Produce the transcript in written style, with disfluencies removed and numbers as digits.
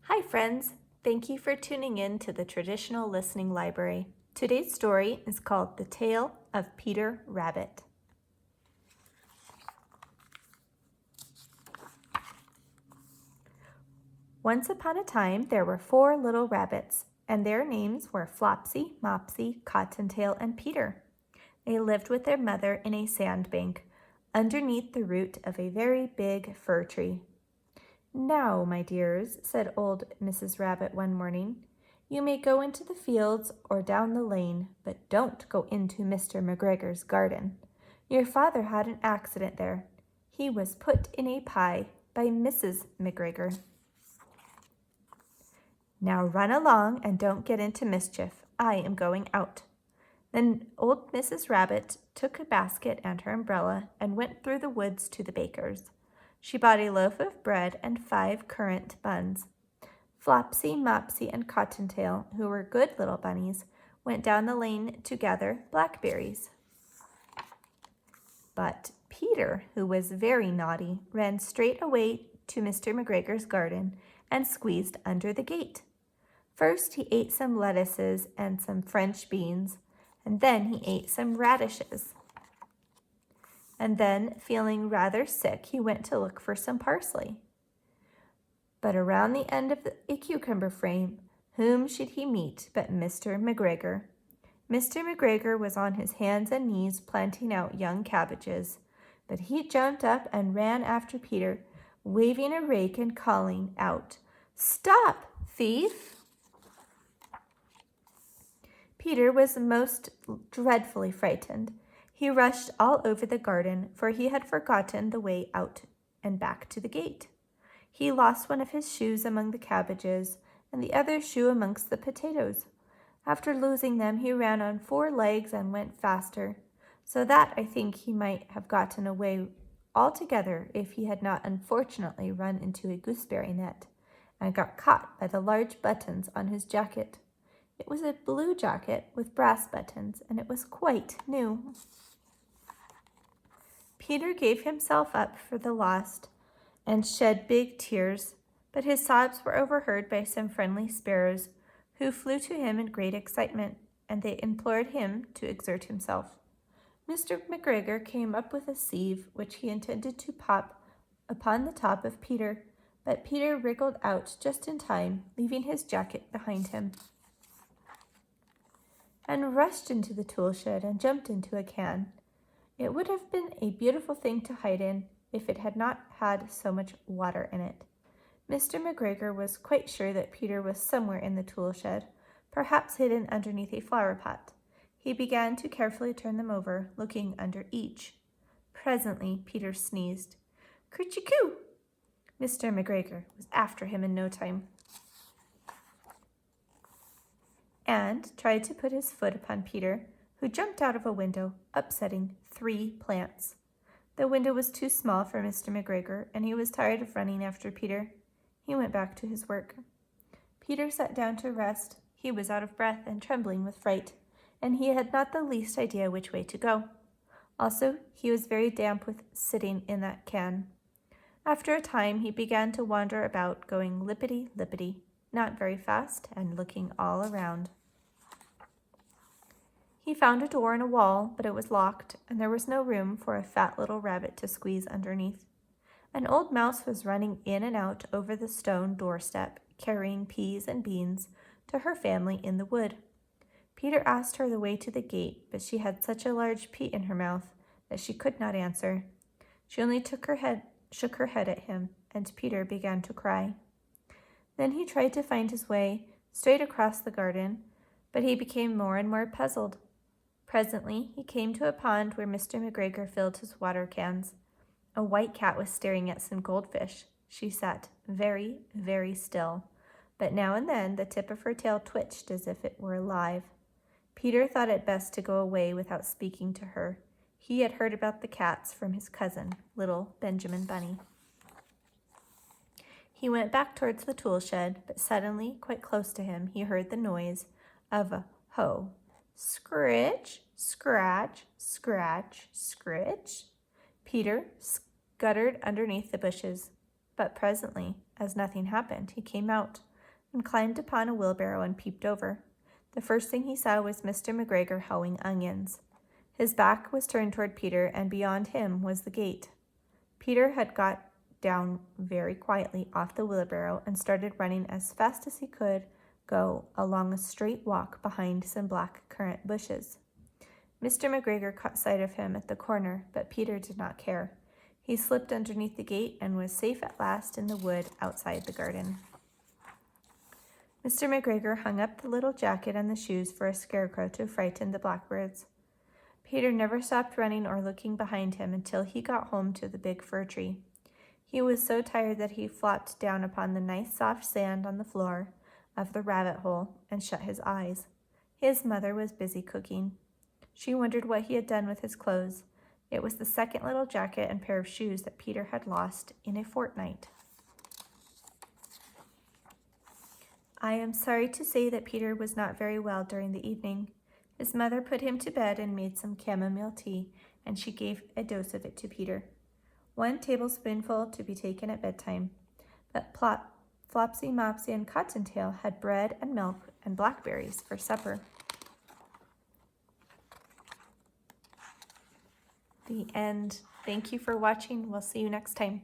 Hi friends, thank you for tuning in to the Traditional Listening Library. Today's story is called The Tale of Peter Rabbit. Once upon a time there were 4 little rabbits, and their names were Flopsy, Mopsy, Cottontail, and Peter. They lived with their mother in a sandbank, underneath the root of a very big fir tree. "Now, my dears," said old Mrs. Rabbit one morning, "you may go into the fields or down the lane, but don't go into Mr. McGregor's garden. Your father had an accident there. He was put in a pie by Mrs. McGregor. Now run along and don't get into mischief. I am going out." Then old Mrs. Rabbit took a basket and her umbrella and went through the woods to the baker's. She bought a loaf of bread and 5 currant buns. Flopsy, Mopsy, and Cottontail, who were good little bunnies, went down the lane to gather blackberries. But Peter, who was very naughty, ran straight away to Mr. McGregor's garden and squeezed under the gate. First he ate some lettuces and some French beans, and then he ate some radishes. And then, feeling rather sick, he went to look for some parsley. But around the end of a cucumber frame, whom should he meet but Mr. McGregor? Mr. McGregor was on his hands and knees planting out young cabbages, but he jumped up and ran after Peter, waving a rake and calling out, "Stop, thief!" Peter was most dreadfully frightened. He rushed all over the garden, for he had forgotten the way out and back to the gate. He lost one of his shoes among the cabbages, and the other shoe amongst the potatoes. After losing them, he ran on 4 legs and went faster, so that I think he might have gotten away altogether if he had not unfortunately run into a gooseberry net, and got caught by the large buttons on his jacket. It was a blue jacket with brass buttons, and it was quite new. Peter gave himself up for the lost and shed big tears, but his sobs were overheard by some friendly sparrows who flew to him in great excitement, and they implored him to exert himself. Mr. McGregor came up with a sieve which he intended to pop upon the top of Peter, but Peter wriggled out just in time, leaving his jacket behind him, and rushed into the tool shed and jumped into a can. It would have been a beautiful thing to hide in if it had not had so much water in it. Mr. McGregor was quite sure that Peter was somewhere in the tool shed, perhaps hidden underneath a flower pot. He began to carefully turn them over, looking under each. Presently Peter sneezed. "Kerchoo!" Mr. McGregor was after him in no time, and tried to put his foot upon Peter, who jumped out of a window, upsetting 3 plants. The window was too small for Mr. McGregor, and he was tired of running after Peter. He went back to his work. Peter sat down to rest. He was out of breath and trembling with fright, and he had not the least idea which way to go. Also, he was very damp with sitting in that can. After a time, he began to wander about, going lippity-lippity, not very fast, and looking all around. He found a door in a wall, but it was locked, and there was no room for a fat little rabbit to squeeze underneath. An old mouse was running in and out over the stone doorstep, carrying peas and beans to her family in the wood. Peter asked her the way to the gate, but she had such a large pea in her mouth that she could not answer. She only shook her head at him, and Peter began to cry. Then he tried to find his way straight across the garden, but he became more and more puzzled. Presently he came to a pond where Mr. McGregor filled his water cans. A white cat was staring at some goldfish. She sat very, very still, but now and then the tip of her tail twitched as if it were alive. Peter thought it best to go away without speaking to her. He had heard about the cats from his cousin, little Benjamin Bunny. He went back towards the tool shed, but suddenly, quite close to him, he heard the noise of a hoe. Scritch, scratch, scratch, scritch. Peter scuttered underneath the bushes, but presently, as nothing happened, he came out, and climbed upon a wheelbarrow and peeped over. The first thing he saw was Mr. McGregor hoeing onions. His back was turned toward Peter, and beyond him was the gate. Peter had got down very quietly off the wheelbarrow and started running as fast as he could go along a straight walk behind some black currant bushes. Mr. McGregor caught sight of him at the corner, but Peter did not care. He slipped underneath the gate and was safe at last in the wood outside the garden. Mr. McGregor hung up the little jacket and the shoes for a scarecrow to frighten the blackbirds. Peter never stopped running or looking behind him until he got home to the big fir tree. He was so tired that he flopped down upon the nice soft sand on the floor of the rabbit hole and shut his eyes. His mother was busy cooking. She wondered what he had done with his clothes. It was the second little jacket and pair of shoes that Peter had lost in a fortnight. I am sorry to say that Peter was not very well during the evening. His mother put him to bed and made some chamomile tea, and she gave a dose of it to Peter. 1 tablespoonful to be taken at bedtime. But Flopsy, Mopsy, and Cottontail had bread and milk and blackberries for supper. The end. Thank you for watching. We'll see you next time.